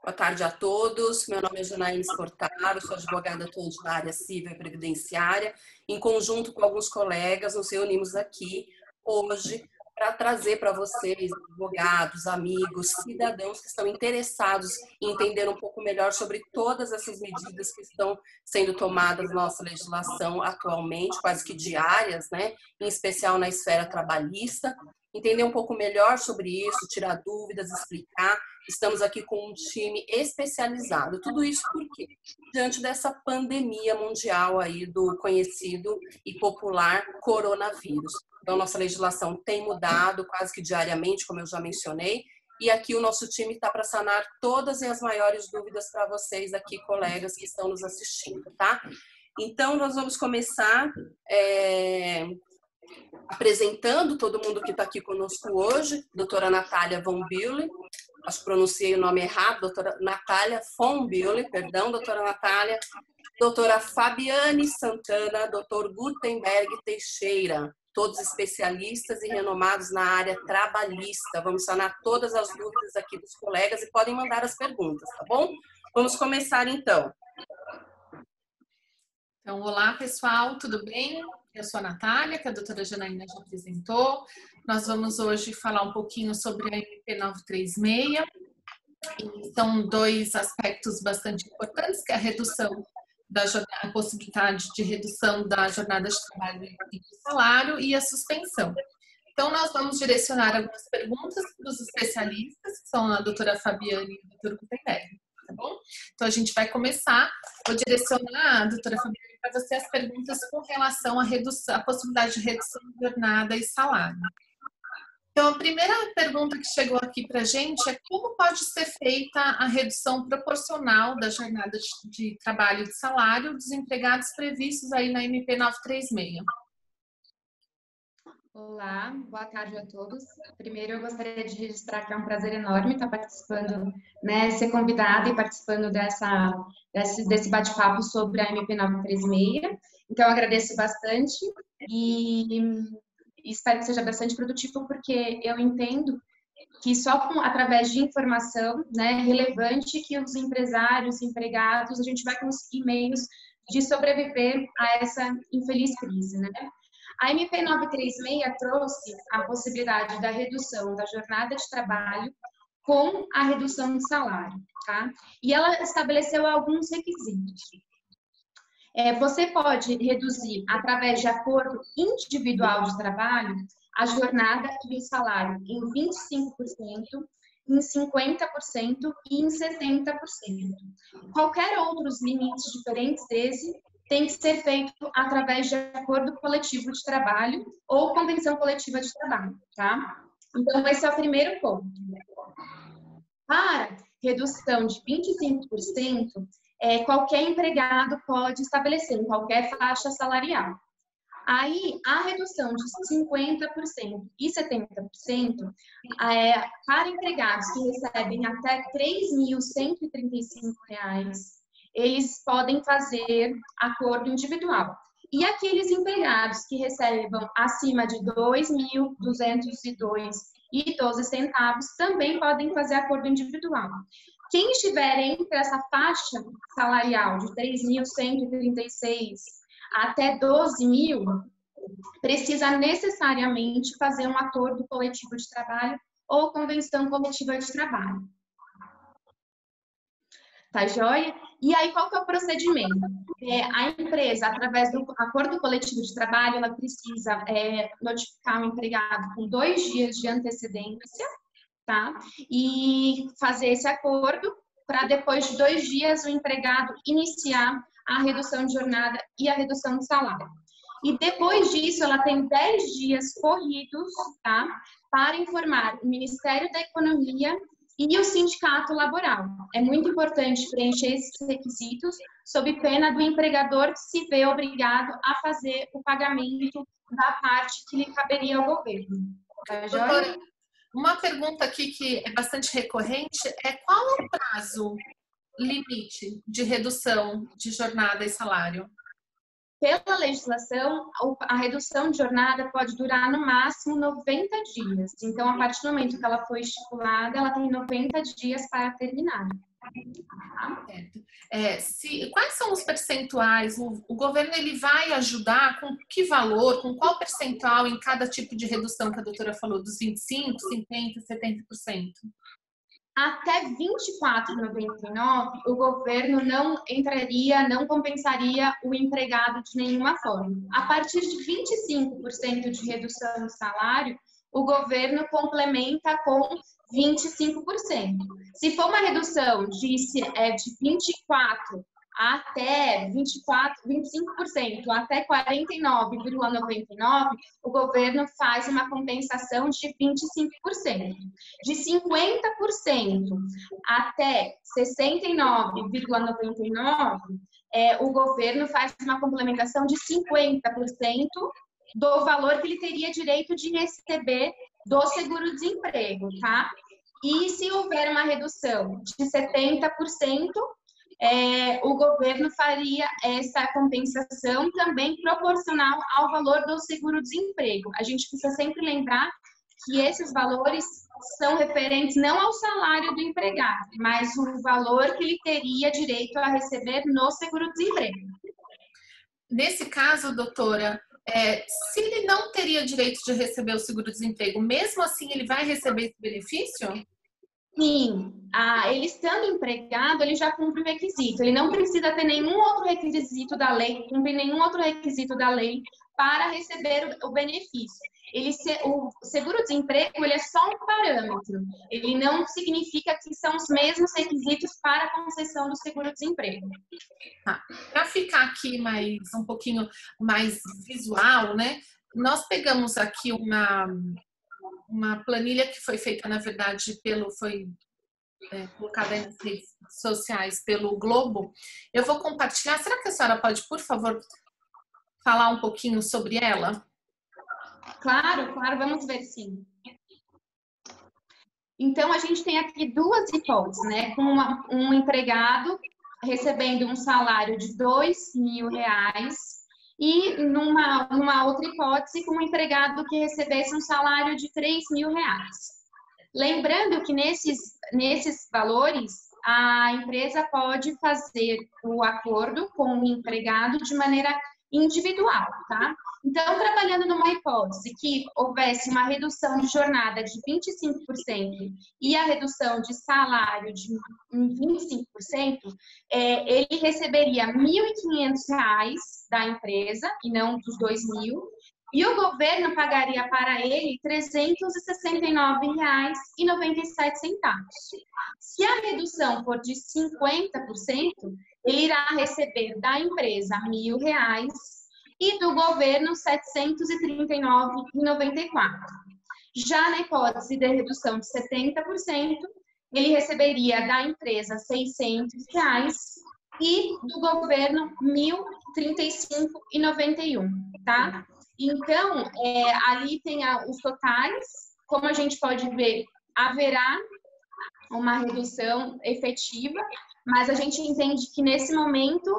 Boa tarde a todos. Meu nome é Janaína Sportaro, sou advogada atuante na área civil e previdenciária. Em conjunto com alguns colegas, nos reunimos aqui hoje para trazer para vocês, advogados, amigos, cidadãos que estão interessados em entender um pouco melhor sobre todas essas medidas que estão sendo tomadas na nossa legislação atualmente, quase que diárias, né? Em especial na esfera trabalhista. Entender um pouco melhor sobre isso, tirar dúvidas, explicar. Estamos aqui com um time especializado. Tudo isso por quê? Diante dessa pandemia mundial aí do conhecido e popular coronavírus. Então, nossa legislação tem mudado quase que diariamente, como eu já mencionei, e aqui o nosso time está para sanar todas as maiores dúvidas para vocês aqui, colegas que estão nos assistindo, tá? Então, nós vamos começar apresentando todo mundo que está aqui conosco hoje. Doutora Natália von Bühler, acho que pronunciei o nome errado, doutora Natália von Bühler, perdão, doutora Natália. Doutora Fabiane Santana, doutor Gutenberg Teixeira, todos especialistas e renomados na área trabalhista. Vamos sanar todas as dúvidas aqui dos colegas e podem mandar as perguntas, tá bom? Vamos começar então. Então, olá pessoal, tudo bem? Eu sou a Natália, que a doutora Janaína já apresentou. Nós vamos hoje falar um pouquinho sobre a MP 936. E são dois aspectos bastante importantes, que é a redução da jornada, a possibilidade de redução da jornada de trabalho e de salário e a suspensão. Então, nós vamos direcionar algumas perguntas para os especialistas, que são a doutora Fabiane e o doutor Gutenberg, tá bom? Então, a gente vai começar, vou direcionar, doutora Fabiane, para você as perguntas com relação à possibilidade de redução de jornada e salário. Então, a primeira pergunta que chegou aqui para a gente é como pode ser feita a redução proporcional da jornada de trabalho e de salário dos empregados previstos aí na MP 936. Olá, boa tarde a todos. Primeiro, eu gostaria de registrar que é um prazer enorme estar participando, né, ser convidada e participando desse bate-papo sobre a MP 936. Então, eu agradeço bastante e espero que seja bastante produtivo, porque eu entendo que só através de informação, né, relevante, que os empresários, empregados, a gente vai conseguir meios de sobreviver a essa infeliz crise, né? A MP 936 trouxe a possibilidade da redução da jornada de trabalho com a redução de salário, tá? E ela estabeleceu alguns requisitos. Você pode reduzir, através de acordo individual de trabalho, a jornada e o salário em 25%, em 50% e em 70%. Qualquer outros limites diferentes desse tem que ser feito através de acordo coletivo de trabalho ou convenção coletiva de trabalho, tá? Então, esse é o primeiro ponto. Para redução de 25%, qualquer empregado pode estabelecer em qualquer faixa salarial. Aí, a redução de 50% e 70% para empregados que recebem até R$ 3.135, eles podem fazer acordo individual. E aqueles empregados que recebam acima de R$ 2.202,12 também podem fazer acordo individual. Quem estiver entre essa faixa salarial de 3.136 até 12.000, precisa necessariamente fazer um acordo coletivo de trabalho ou convenção coletiva de trabalho. Tá joia? E aí, qual que é o procedimento? A empresa, através do acordo coletivo de trabalho, ela precisa notificar o empregado com 2 dias de antecedência, tá? E fazer esse acordo para depois de 2 dias o empregado iniciar a redução de jornada e a redução de salário. E depois disso, ela tem 10 dias corridos, tá? Para informar o Ministério da Economia e o sindicato laboral. É muito importante preencher esses requisitos, sob pena do empregador se ver obrigado a fazer o pagamento da parte que lhe caberia ao governo. Tá, doutora, uma pergunta aqui que é bastante recorrente é qual é o prazo limite de redução de jornada e salário? Pela legislação, a redução de jornada pode durar no máximo 90 dias. Então, a partir do momento que ela foi estipulada, ela tem 90 dias para terminar. Certo. Quais são os percentuais? O governo ele vai ajudar com que valor, com qual percentual em cada tipo de redução que a doutora falou, dos 25%, 50%, 70%? Até R$ 24,99, o governo não entraria, não compensaria o empregado de nenhuma forma. A partir de 25% de redução no salário, o governo complementa com 25%. Se for uma redução de 24% até 25% até 49,99%, o governo faz uma compensação de 25%. De 50% até 69,99%, o governo faz uma complementação de 50% do valor que ele teria direito de receber do seguro-desemprego, tá? E se houver uma redução de 70%, o governo faria essa compensação também proporcional ao valor do seguro-desemprego. A gente precisa sempre lembrar que esses valores são referentes não ao salário do empregado, mas o valor que ele teria direito a receber no seguro-desemprego. Nesse caso, doutora, se ele não teria direito de receber o seguro-desemprego, mesmo assim ele vai receber esse benefício? Sim, ele estando empregado, ele já cumpre o requisito. Ele não precisa ter nenhum outro requisito da lei, cumprir nenhum outro requisito da lei para receber o benefício. O seguro-desemprego, ele é só um parâmetro. Ele não significa que são os mesmos requisitos para a concessão do seguro-desemprego. Para ficar aqui um pouquinho mais visual, né? Nós pegamos aqui uma planilha que foi feita, na verdade, foi colocada nas redes sociais pelo Globo. Eu vou compartilhar. Será que a senhora pode, por favor, falar um pouquinho sobre ela? Claro, vamos ver sim. Então, a gente tem aqui duas hipóteses, né? Com um empregado recebendo um salário de R$2.000 e numa outra hipótese com um empregado que recebesse um salário de R$3.000. Lembrando que nesses valores, a empresa pode fazer o acordo com o empregado de maneira individual, tá? Então, trabalhando numa hipótese que houvesse uma redução de jornada de 25% e a redução de salário de 25%, ele receberia R$1.500 da empresa e não dos R$2.000, e o governo pagaria para ele R$369,97. Se a redução for de 50%, ele irá receber da empresa R$1.000 e do governo R$739,94. Já na hipótese de redução de 70%, ele receberia da empresa R$600 e do governo R$1.035,91, tá? Então, ali tem os totais. Como a gente pode ver, haverá uma redução efetiva, mas a gente entende que nesse momento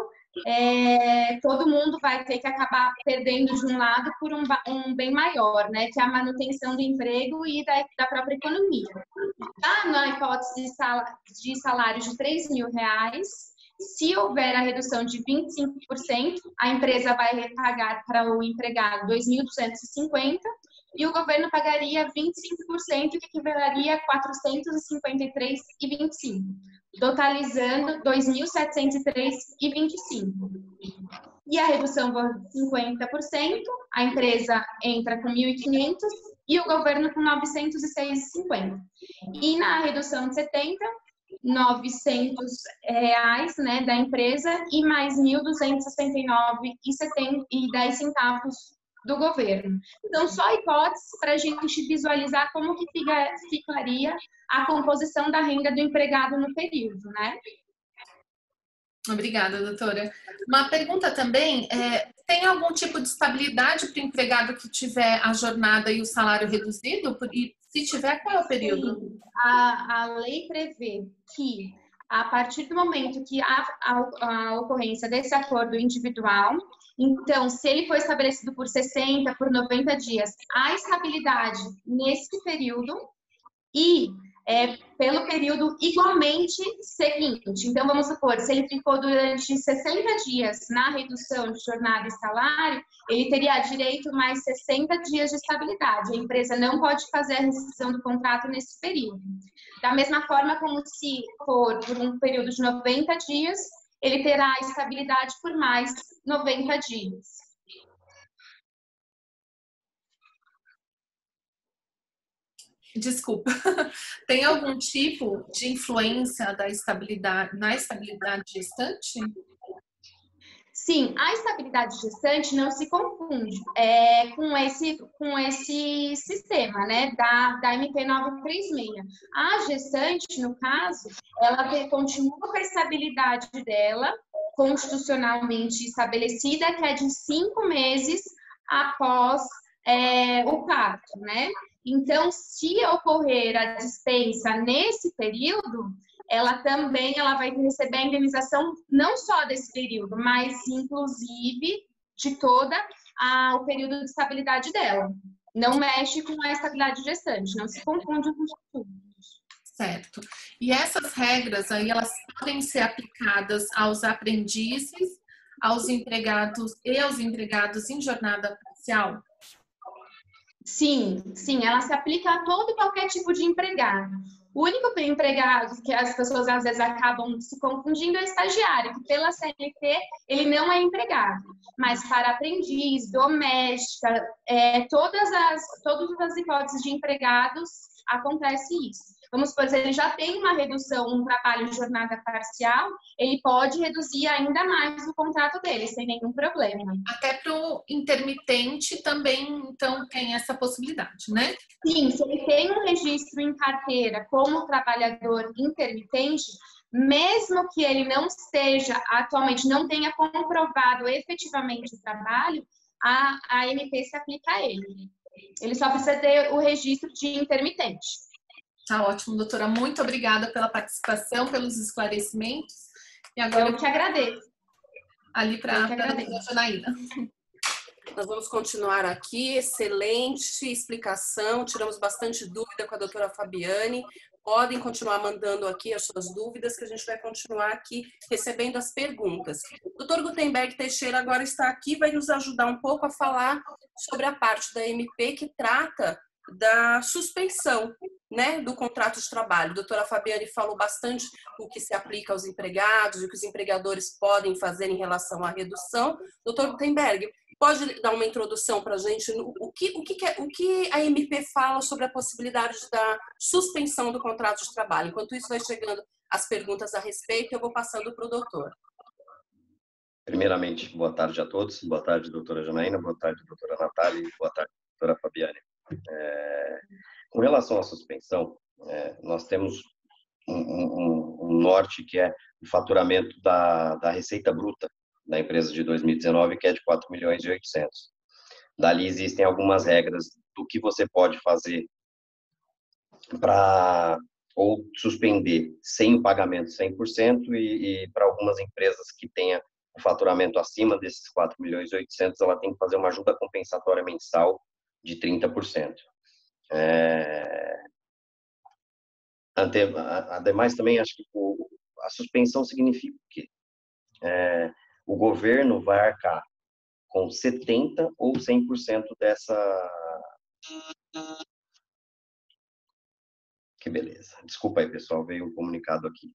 todo mundo vai ter que acabar perdendo de um lado por um bem maior, né? Que é a manutenção do emprego e da própria economia. Tá? Na hipótese de salário de R$3.000, se houver a redução de 25%, a empresa vai pagar para o empregado R$2.250 e o governo pagaria 25%, que equivaleria a R$453,25, totalizando R$2.703,25. E a redução por 50%, a empresa entra com R$1.500 e o governo com R$906,50. E na redução de 70%, R$900, né, da empresa e mais R$1.269,10 do governo. Então, só hipóteses para a gente visualizar como que ficaria a composição da renda do empregado no período, né? Obrigada, doutora. Uma pergunta também, tem algum tipo de estabilidade para o empregado que tiver a jornada e o salário reduzido? E se tiver, qual é o período? Sim, a lei prevê que, a partir do momento que há a ocorrência desse acordo individual, então, se ele for estabelecido por 60, por 90 dias, há estabilidade nesse período e pelo período igualmente seguinte. Então, vamos supor, se ele ficou durante 60 dias na redução de jornada e salário, ele teria direito mais 60 dias de estabilidade. A empresa não pode fazer a rescisão do contrato nesse período. Da mesma forma como se for por um período de 90 dias, ele terá a estabilidade por mais 90 dias. Desculpa, tem algum tipo de influência da estabilidade na estabilidade gestante? Sim, a estabilidade gestante não se confunde com esse sistema, né, da MP 936. A gestante, no caso, ela continua com a estabilidade dela, constitucionalmente estabelecida, que é de 5 meses após o parto, né? Então, se ocorrer a dispensa nesse período, ela vai receber a indenização não só desse período, mas inclusive de todo o período de estabilidade dela. Não mexe com a estabilidade gestante, não se confunde com os estudos. Certo. E essas regras aí, elas podem ser aplicadas aos aprendizes, aos empregados e aos empregados em jornada parcial? Sim, ela se aplica a todo e qualquer tipo de empregado. O único empregado que as pessoas às vezes acabam se confundindo é o estagiário, que pela CLT ele não é empregado, mas para aprendiz, doméstica, todas as hipóteses de empregados acontece isso. Vamos supor, se ele já tem uma redução, um trabalho de jornada parcial, ele pode reduzir ainda mais o contrato dele, sem nenhum problema. Até para o intermitente também, então, tem essa possibilidade, né? Sim, se ele tem um registro em carteira como trabalhador intermitente, mesmo que ele não esteja atualmente, não tenha comprovado efetivamente o trabalho, a MP se aplica a ele. Ele só precisa ter o registro de intermitente. Tá ótimo, doutora. Muito obrigada pela participação, pelos esclarecimentos. E agora eu que agradeço. Ali para a doutora Janaína. Nós vamos continuar aqui. Excelente explicação. Tiramos bastante dúvida com a doutora Fabiane. Podem continuar mandando aqui as suas dúvidas, que a gente vai continuar aqui recebendo as perguntas. O doutor Gutenberg Teixeira agora está aqui, vai nos ajudar um pouco a falar sobre a parte da MP que trata da suspensão, né, do contrato de trabalho. A doutora Fabiane falou bastante o que se aplica aos empregados e o que os empregadores podem fazer em relação à redução. Doutor Gutenberg, pode dar uma introdução para a gente o que a MP fala sobre a possibilidade da suspensão do contrato de trabalho? Enquanto isso vai chegando as perguntas a respeito, eu vou passando para o doutor. Primeiramente, boa tarde a todos. Boa tarde, doutora Janaína. Boa tarde, doutora Natália. E boa tarde, doutora Fabiane. Com relação à suspensão, nós temos um norte que é o faturamento da receita bruta da empresa de 2019, que é de 4 milhões e 800. Dali existem algumas regras do que você pode fazer para ou suspender sem o pagamento 100% e para algumas empresas que tenham o faturamento acima desses 4 milhões e 800, ela tem que fazer uma ajuda compensatória mensal de 30%. Ademais, também acho que a suspensão significa que o governo vai arcar com 70% ou 100% dessa... Que beleza. Desculpa aí, pessoal, veio um comunicado aqui.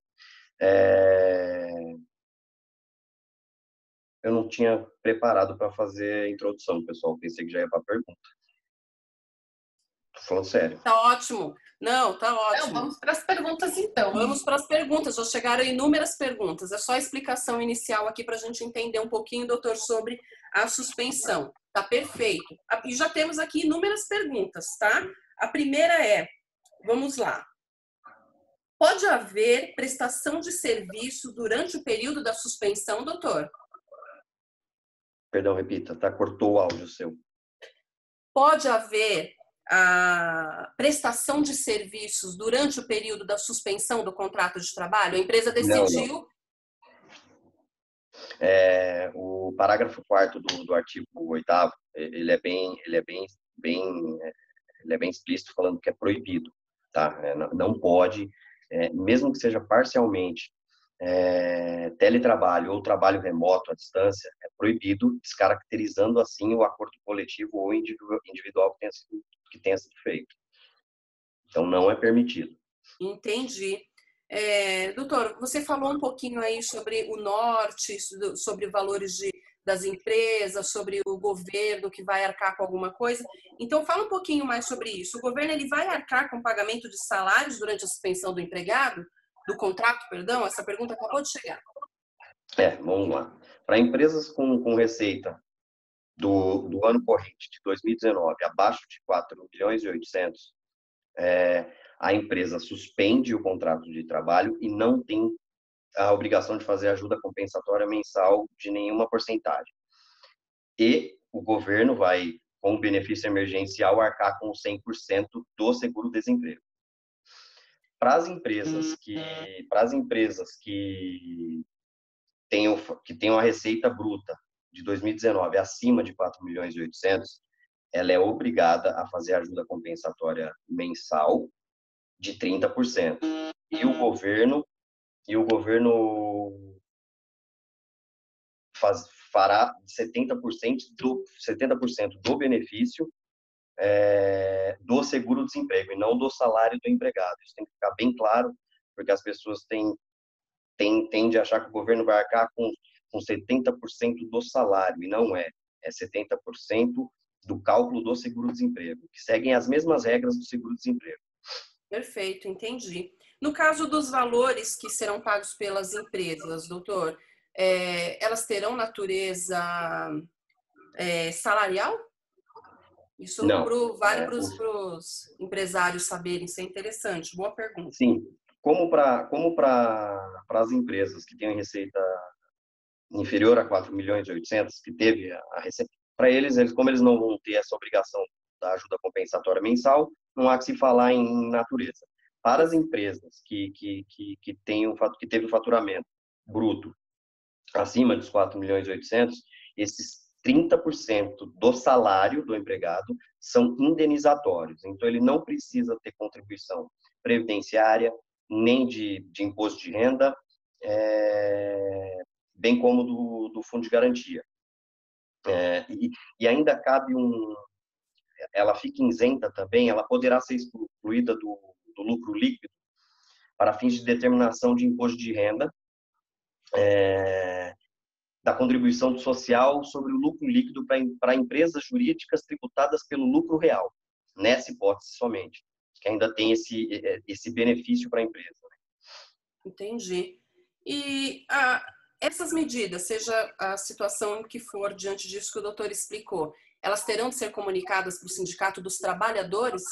Eu não tinha preparado para fazer a introdução, pessoal. Pensei que já ia para a pergunta. Tô falando sério. Tá ótimo. Não, tá ótimo. Não, vamos para as perguntas, então. Vamos para as perguntas. Já chegaram inúmeras perguntas. É só a explicação inicial aqui para a gente entender um pouquinho, doutor, sobre a suspensão. Tá perfeito. E já temos aqui inúmeras perguntas, tá? A primeira vamos lá. Pode haver prestação de serviço durante o período da suspensão, doutor? Perdão, repita, tá? Cortou o áudio seu. Pode haver a prestação de serviços durante o período da suspensão do contrato de trabalho? A empresa decidiu... Não. O parágrafo 4º do artigo 8º, ele é bem explícito, falando que é proibido. tá? Não pode, mesmo que seja parcialmente, teletrabalho ou trabalho remoto à distância, é proibido, descaracterizando assim o acordo coletivo ou individual que tenha sido feito. Então, não é permitido. Entendi. Doutor, você falou um pouquinho aí sobre o norte, sobre valores das empresas, sobre o governo que vai arcar com alguma coisa. Então, fala um pouquinho mais sobre isso. O governo ele vai arcar com o pagamento de salários durante a suspensão do empregado? Do contrato, perdão? Essa pergunta acabou de chegar. Vamos lá. Para empresas com receita do ano corrente de 2019 abaixo de 4.800.000, a empresa suspende o contrato de trabalho e não tem a obrigação de fazer ajuda compensatória mensal de nenhuma porcentagem. E o governo vai, com o benefício emergencial, arcar com 100% do seguro-desemprego. Para as empresas que tenham a receita bruta de 2019 acima de 4.800.000, ela é obrigada a fazer ajuda compensatória mensal de 30%. E o governo fará 70% do benefício do seguro-desemprego e não do salário do empregado. Isso tem que ficar bem claro, porque as pessoas tendem a achar que o governo vai arcar com 70% do salário, e não é. É 70% do cálculo do seguro-desemprego, que seguem as mesmas regras do seguro-desemprego. Perfeito, entendi. No caso dos valores que serão pagos pelas empresas, doutor, elas terão natureza salarial? Isso vale para os empresários saberem, isso é interessante, boa pergunta. Sim, como para as empresas que têm receita inferior a 4.800.000, que teve a receita, para eles, como eles não vão ter essa obrigação da ajuda compensatória mensal, não há que se falar em natureza. Para as empresas que teve o faturamento bruto acima dos 4.800.000, esses 30% do salário do empregado são indenizatórios. Então, ele não precisa ter contribuição previdenciária, nem de imposto de renda, bem como do fundo de garantia. E ainda cabe ela fica isenta também, ela poderá ser excluída do lucro líquido para fins de determinação de imposto de renda, da contribuição social sobre o lucro líquido para empresas jurídicas tributadas pelo lucro real, nessa hipótese somente, que ainda tem esse benefício para a empresa. Entendi. E essas medidas, seja a situação que for diante disso que o doutor explicou, elas terão de ser comunicadas para o Sindicato dos Trabalhadores?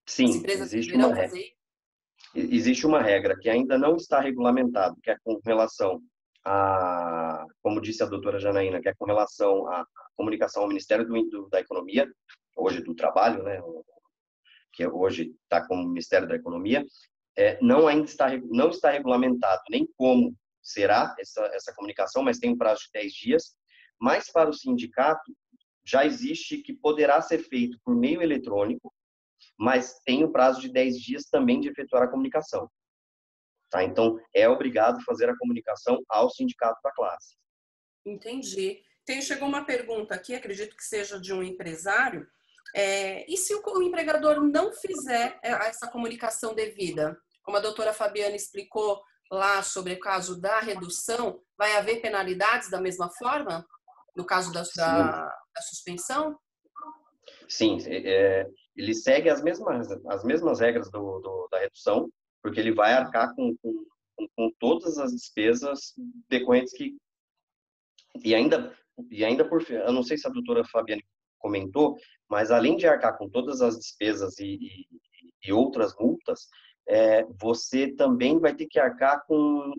Sim, existe uma regra que ainda não está regulamentado, que é com relação a, como disse a doutora Janaína, que é com relação à comunicação ao Ministério da Economia, hoje do Trabalho, né, que hoje está como Ministério da Economia, não está regulamentado nem como será essa comunicação, mas tem um prazo de 10 dias, mas para o sindicato já existe que poderá ser feito por meio eletrônico, mas tem o prazo de 10 dias também de efetuar a comunicação. Tá? Então, é obrigado fazer a comunicação ao sindicato da classe. Entendi. Chegou uma pergunta aqui, acredito que seja de um empresário. E se o empregador não fizer essa comunicação devida? Como a doutora Fabiana explicou lá sobre o caso da redução, vai haver penalidades da mesma forma? No caso da suspensão? Sim, ele segue as mesmas regras da redução, porque ele vai arcar com todas as despesas decorrentes e ainda por fim, eu não sei se a doutora Fabiana comentou, mas além de arcar com todas as despesas e outras multas, você também vai ter que arcar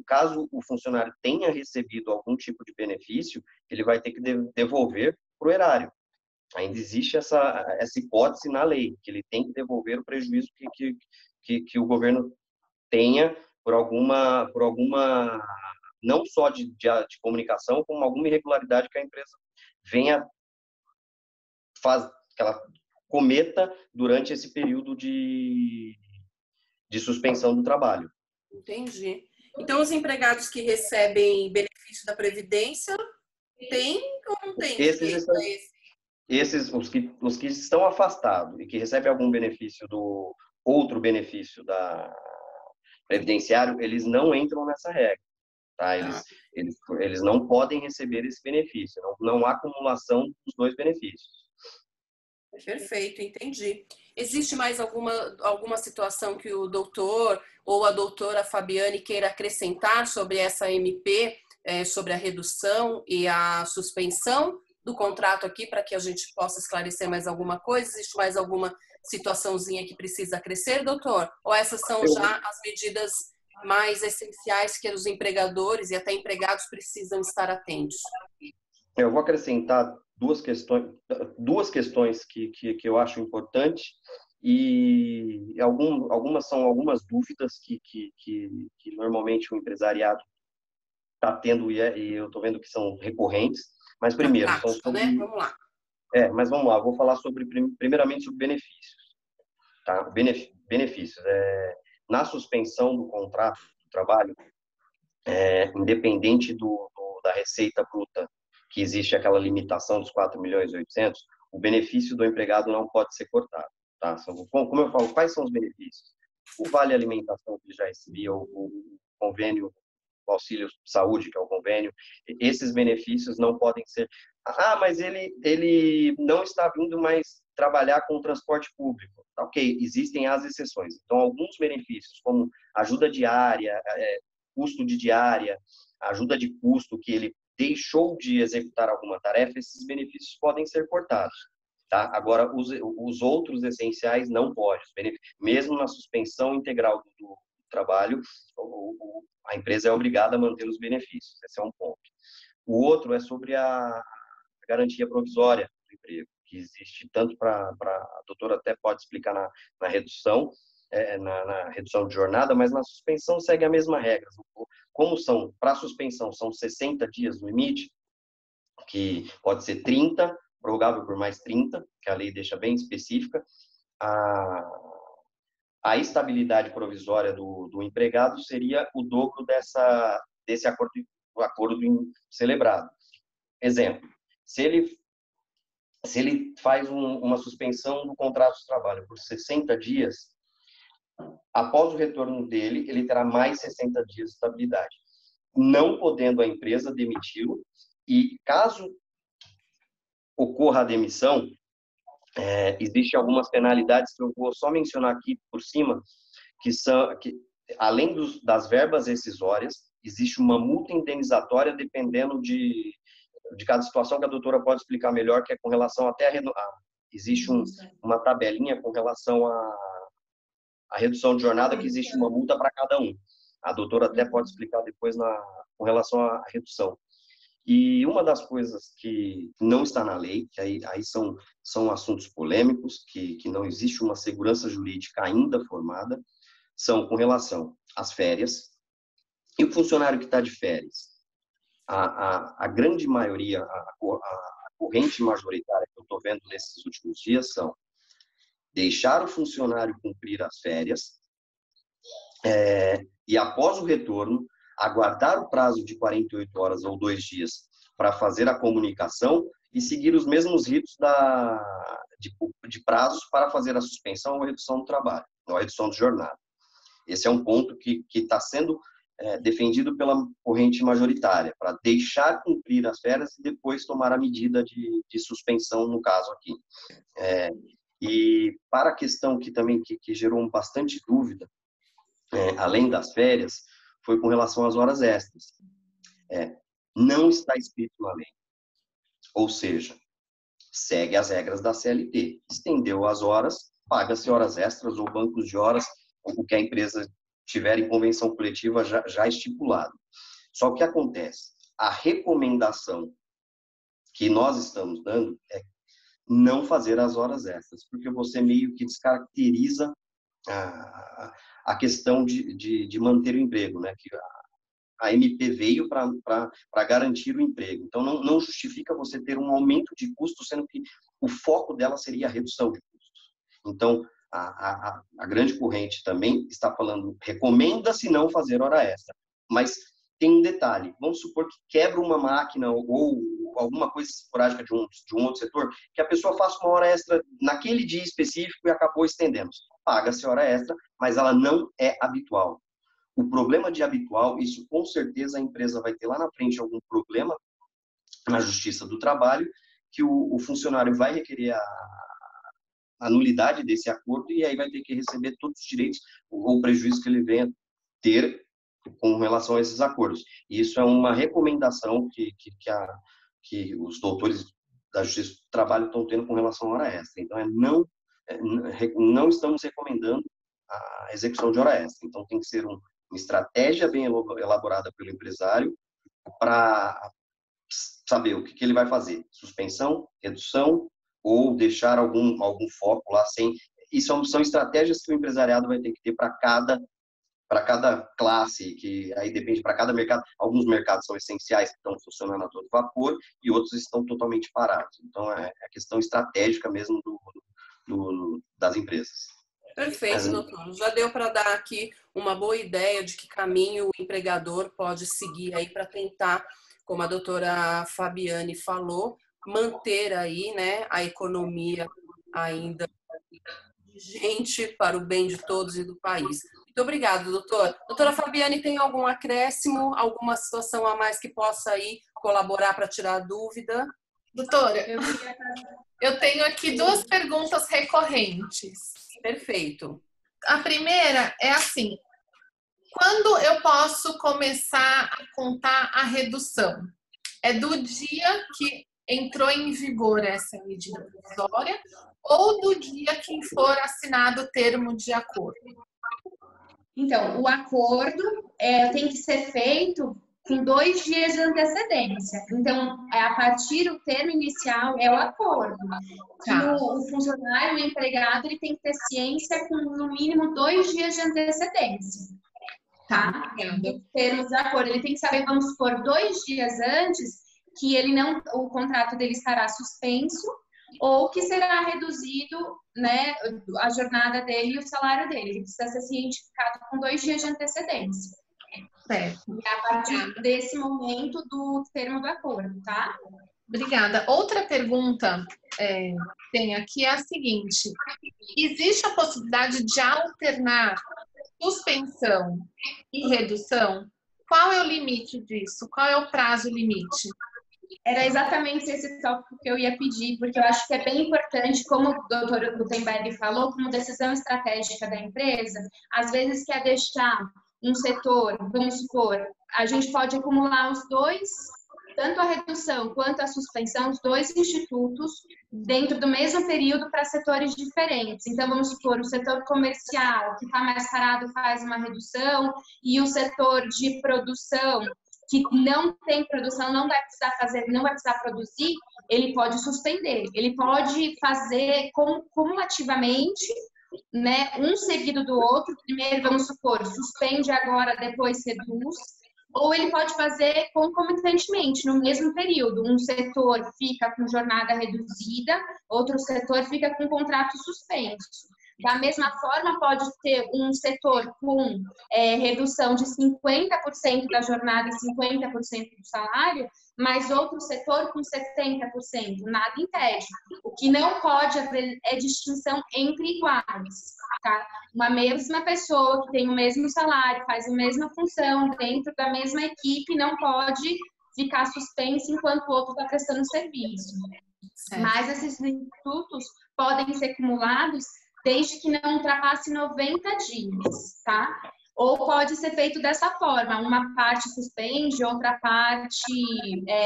caso o funcionário tenha recebido algum tipo de benefício, ele vai ter que devolver para o erário. Ainda existe essa hipótese na lei, que ele tem que devolver o prejuízo que o governo tenha por alguma não só de comunicação, como alguma irregularidade que a empresa venha cometa durante esse período de suspensão do trabalho. Entendi. Então, os empregados que recebem benefício da Previdência, tem ou não tem direito a esse? Os que estão afastados e que recebem algum benefício outro benefício da previdenciário, eles não entram nessa regra, tá? Eles não podem receber esse benefício, não há acumulação dos dois benefícios. Perfeito, entendi. Existe mais alguma situação que o doutor ou a doutora Fabiane queira acrescentar sobre essa MP, sobre a redução e a suspensão do contrato aqui, para que a gente possa esclarecer mais alguma coisa? Existe mais alguma situaçãozinha que precisa crescer, doutor? Ou essas são já as medidas mais essenciais que os empregadores e até empregados precisam estar atentos? Eu vou acrescentar duas questões que eu acho importante, e algumas são algumas dúvidas que normalmente o empresariado está tendo, e eu estou vendo que são recorrentes. Mas primeiro, prática, né? Vamos lá. Mas vamos lá, eu vou falar primeiramente sobre benefícios. Tá? Benefícios. Na suspensão do contrato de trabalho, independente da receita bruta, que existe aquela limitação dos 4.800.000, o benefício do empregado não pode ser cortado. Tá? Como eu falo, quais são os benefícios? O vale alimentação que já recebia, o convênio, o auxílio saúde, que é o convênio, esses benefícios não podem ser... mas ele não está vindo mais trabalhar com o transporte público. Ok, existem as exceções. Então, alguns benefícios, como ajuda diária, custo de diária, ajuda de custo, que ele deixou de executar alguma tarefa, esses benefícios podem ser cortados. Tá? Agora, os outros essenciais não podem. Mesmo na suspensão integral do trabalho, a empresa é obrigada a manter os benefícios. Esse é um ponto. O outro é sobre a garantia provisória do emprego, que existe tanto a doutora até pode explicar na redução, na redução de jornada, mas na suspensão segue a mesma regra. Como para a suspensão são 60 dias no limite, que pode ser 30, prorrogável por mais 30, que a lei deixa bem específica, a estabilidade provisória do empregado seria o dobro desse acordo celebrado. Exemplo, se ele faz uma suspensão do contrato de trabalho por 60 dias, após o retorno dele, ele terá mais 60 dias de estabilidade, não podendo a empresa demiti-lo, e caso ocorra a demissão, existem algumas penalidades que eu vou só mencionar aqui por cima, que além das verbas rescisórias, existe uma multa indenizatória dependendo de cada situação, que a doutora pode explicar melhor, que é com relação até existe uma tabelinha com relação à redução de jornada, que existe uma multa para cada um. A doutora até pode explicar depois com relação à redução. E uma das coisas que não está na lei, que aí são assuntos polêmicos, que não existe uma segurança jurídica ainda formada, são com relação às férias. E o funcionário que está de férias? A grande maioria, a corrente majoritária que eu estou vendo nesses últimos dias são deixar o funcionário cumprir as férias e, após o retorno, aguardar o prazo de 48 horas ou 2 dias para fazer a comunicação e seguir os mesmos ritos de prazos para fazer a suspensão ou redução do trabalho, ou a redução de jornada. Esse é um ponto que está sendo defendido pela corrente majoritária, para deixar cumprir as férias e depois tomar a medida de suspensão, no caso aqui. E para a questão que também que gerou bastante dúvida, além das férias, foi com relação às horas extras. Não está escrito na lei. Ou seja, segue as regras da CLT. Estendeu as horas, paga-se horas extras ou bancos de horas, o que a empresa tiver em convenção coletiva já estipulado. Só que acontece, a recomendação que nós estamos dando é não fazer as horas extras, porque você meio que descaracteriza a questão de manter o emprego, né? Que a MP veio para garantir o emprego. Então, não justifica você ter um aumento de custo, sendo que o foco dela seria a redução de custo. Então, a grande corrente também está falando, recomenda-se não fazer hora extra, mas tem um detalhe, vamos supor que quebra uma máquina ou alguma coisa esporádica de um outro setor, que a pessoa faça uma hora extra naquele dia específico e acabou estendendo. Paga-se hora extra, mas ela não é habitual. O problema de habitual, isso com certeza a empresa vai ter lá na frente algum problema na Justiça do Trabalho, que o funcionário vai requerer a nulidade desse acordo e aí vai ter que receber todos os direitos ou prejuízos que ele venha ter com relação a esses acordos. E isso é uma recomendação que os doutores da Justiça do Trabalho estão tendo com relação à hora extra. Então, não estamos recomendando a execução de hora extra. Então, tem que ser uma estratégia bem elaborada pelo empresário para saber o que ele vai fazer. Suspensão, redução ou deixar algum foco lá sem... E são estratégias que o empresariado vai ter que ter para cada classe, que aí depende para cada mercado. Alguns mercados são essenciais, que estão funcionando a todo vapor, e outros estão totalmente parados. Então, é a questão estratégica mesmo das empresas. Perfeito, doutor. Já deu para dar aqui uma boa ideia de que caminho o empregador pode seguir aí para tentar, como a doutora Fabiane falou, manter aí, né, a economia ainda vigente para o bem de todos e do país. Muito obrigada, doutor. Doutora Fabiane, tem algum acréscimo, alguma situação a mais que possa aí colaborar para tirar a dúvida? Doutora, eu tenho aqui 2 perguntas recorrentes. Perfeito. A primeira é assim: quando eu posso começar a contar a redução? É do dia que entrou em vigor essa medida provisória ou do dia que for assinado o termo de acordo? Então, o acordo tem que ser feito com 2 dias de antecedência. Então, a partir do termo inicial é o acordo. Tá. O funcionário, o empregado, ele tem que ter ciência com no mínimo 2 dias de antecedência. Tá? Em termos de acordo, ele tem que saber, vamos supor, 2 dias antes que o contrato dele estará suspenso ou que será reduzido, né, a jornada dele e o salário dele. Ele precisa ser cientificado com 2 dias de antecedência. Certo. E a partir desse momento do termo do acordo, tá? Obrigada. Outra pergunta tem aqui é a seguinte: existe a possibilidade de alternar suspensão e redução? Qual é o limite disso? Qual é o prazo limite? Era exatamente esse tópico que eu ia pedir, porque eu acho que é bem importante, como o doutor Gutenberg falou, como decisão estratégica da empresa, às vezes quer deixar um setor, vamos supor, a gente pode acumular os 2, tanto a redução quanto a suspensão, os 2 institutos, dentro do mesmo período para setores diferentes. Então, vamos supor, o setor comercial, que está mais parado, faz uma redução, e o setor de produção, que não tem produção, não vai precisar produzir, ele pode suspender. Ele pode fazer cumulativamente, né, um seguido do outro. Primeiro, vamos supor, suspende agora, depois reduz. Ou ele pode fazer concomitantemente, no mesmo período. Um setor fica com jornada reduzida, outro setor fica com contrato suspenso. Da mesma forma, pode ter um setor com redução de 50% da jornada e 50% do salário, mas outro setor com 70%. Nada impede. O que não pode haver é distinção entre iguais. Tá? Uma mesma pessoa que tem o mesmo salário, faz a mesma função dentro da mesma equipe, não pode ficar suspensa enquanto o outro está prestando serviço. Certo. Mas esses institutos podem ser acumulados desde que não ultrapasse 90 dias, tá? Ou pode ser feito dessa forma, uma parte suspende, outra parte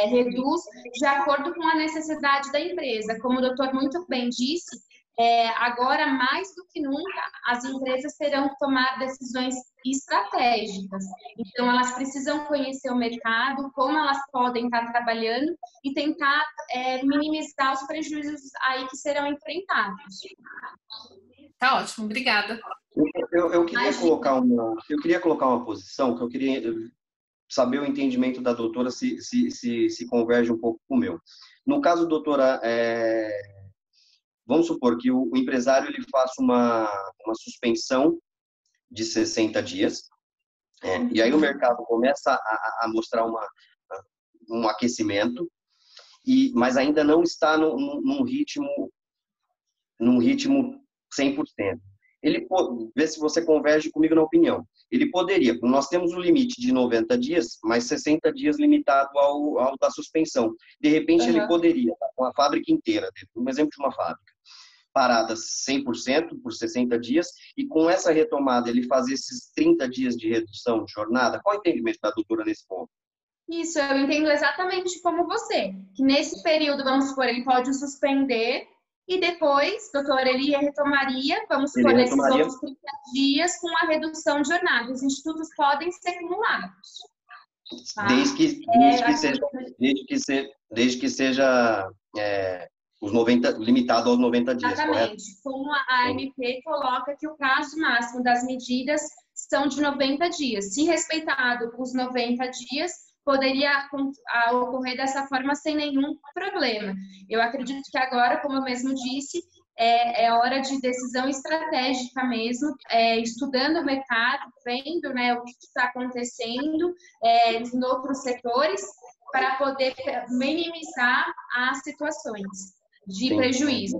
reduz, de acordo com a necessidade da empresa. Como o doutor muito bem disse, agora, mais do que nunca, as empresas terão que tomar decisões estratégicas. Então, elas precisam conhecer o mercado, como elas podem estar trabalhando e tentar minimizar os prejuízos aí que serão enfrentados. Tá ótimo, obrigada. Eu queria colocar uma posição que eu queria saber o entendimento da doutora se converge um pouco com o meu. No caso, doutora, vamos supor que o empresário ele faça uma suspensão de 60 dias, e aí o mercado começa a mostrar um aquecimento, mas ainda não está num ritmo 100%. Vê se você converge comigo na opinião. Ele poderia, nós temos um limite de 90 dias, mas 60 dias limitado ao da suspensão. De repente, ele poderia, com a fábrica inteira, um exemplo de uma fábrica, parada 100% por 60 dias, e com essa retomada, ele fazer esses 30 dias de redução de jornada. Qual é o entendimento da doutora nesse ponto? Isso, eu entendo exatamente como você, que nesse período, vamos supor, ele pode suspender e depois, doutor, ele retomaria, vamos supor, nesses outros 30 dias com a redução de jornada. Os institutos podem ser acumulados. Tá? Desde que seja os 90, limitado aos 90 dias, exatamente. Correto? Como a AMP coloca que o prazo máximo das medidas são de 90 dias. Se respeitado os 90 dias, poderia ocorrer dessa forma sem nenhum problema. Eu acredito que agora, como eu mesmo disse, é hora de decisão estratégica mesmo, estudando o mercado, vendo, né, o que está acontecendo em outros setores, para poder minimizar as situações de prejuízo.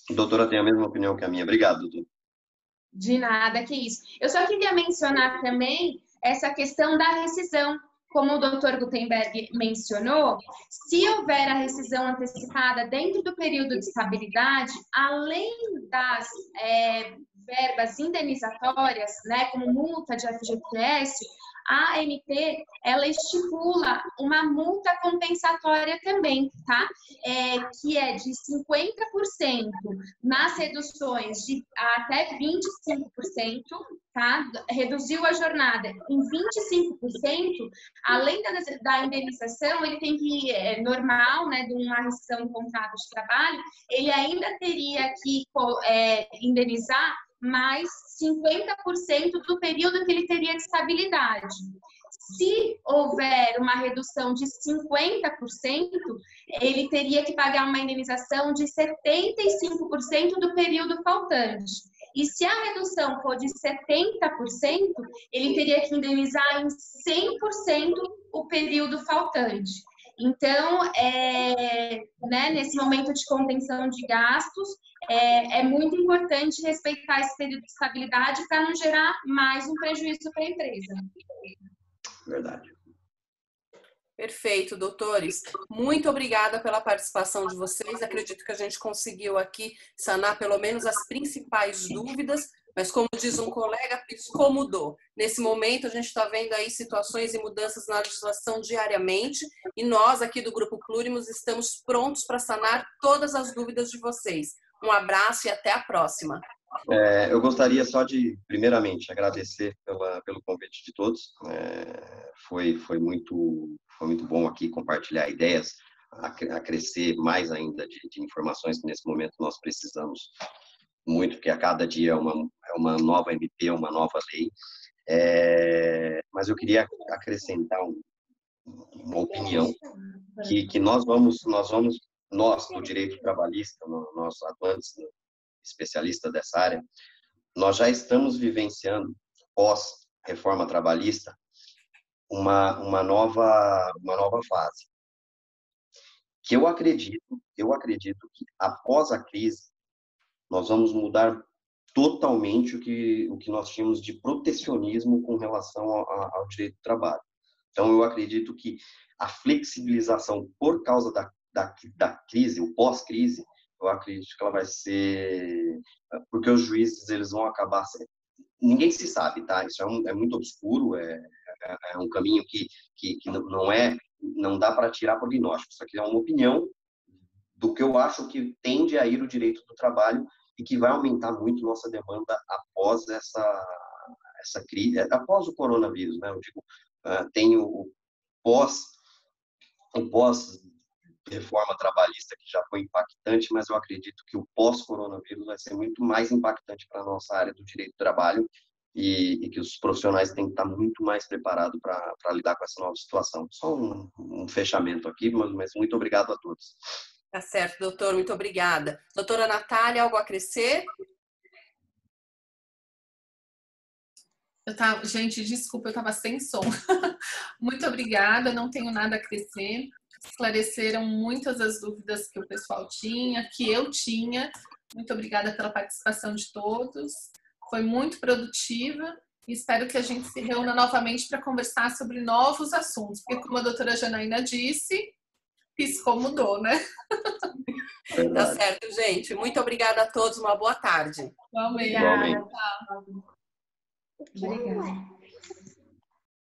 Doutora tem a mesma opinião que a minha. Obrigado, doutor. De nada, que isso. Eu só queria mencionar também essa questão da rescisão. Como o doutor Gutenberg mencionou, se houver a rescisão antecipada dentro do período de estabilidade, além das verbas indenizatórias, né, como multa de FGTS, a AMP, ela estipula uma multa compensatória também, tá? Que é de 50% nas reduções de até 25%, tá? Reduziu a jornada em 25%, além da indenização, ele tem que, normal, né, de uma rescisão do contrato de trabalho, ele ainda teria que indenizar mais 50% do período que ele teria de estabilidade. Se houver uma redução de 50%, ele teria que pagar uma indenização de 75% do período faltante. E se a redução for de 70%, ele teria que indenizar em 100% o período faltante. Então, né, nesse momento de contenção de gastos, é muito importante respeitar esse período de estabilidade para não gerar mais um prejuízo para a empresa. Verdade. Perfeito, doutores. Muito obrigada pela participação de vocês. Acredito que a gente conseguiu aqui sanar pelo menos as principais dúvidas, mas como diz um colega, piscou, mudou. Nesse momento, a gente está vendo aí situações e mudanças na legislação diariamente, e nós aqui do Grupo Plurimus estamos prontos para sanar todas as dúvidas de vocês. Um abraço e até a próxima. Eu gostaria só de, primeiramente, agradecer pelo convite de todos. Foi muito bom aqui compartilhar ideias, a crescer mais ainda de informações que nesse momento nós precisamos muito, porque a cada dia é uma nova MP, uma nova lei. Mas eu queria acrescentar uma opinião que nós do direito trabalhista, nós atuantes, especialistas dessa área, nós já estamos vivenciando, pós-reforma trabalhista, uma nova fase. Que eu acredito que após a crise, nós vamos mudar totalmente o que nós tínhamos de protecionismo com relação ao direito do trabalho. Então, eu acredito que a flexibilização por causa da crise, o pós-crise, eu acredito que ela vai ser... Porque os juízes, eles vão acabar... Ninguém se sabe, tá? Isso é muito obscuro, é um caminho que não dá para tirar prognóstico. Isso aqui é uma opinião do que eu acho que tende a ir o direito do trabalho e que vai aumentar muito nossa demanda após essa crise, após o coronavírus, né? Eu digo, tem o pós-reforma trabalhista, que já foi impactante, mas eu acredito que o pós-coronavírus vai ser muito mais impactante para a nossa área do direito do trabalho e que os profissionais têm que estar muito mais preparados para lidar com essa nova situação. Só um fechamento aqui, mas muito obrigado a todos. Tá certo, doutor, muito obrigada. Doutora Natália, algo a acrescer? Gente, desculpa, eu estava sem som. Muito obrigada, não tenho nada a acrescer. Esclareceram muitas das dúvidas que o pessoal tinha, que eu tinha. Muito obrigada pela participação de todos. Foi muito produtiva e espero que a gente se reúna novamente para conversar sobre novos assuntos, porque como a doutora Janaína disse, piscou, mudou, né? Tá certo, gente. Muito obrigada a todos, uma boa tarde. Igualmente. Obrigada. Obrigada.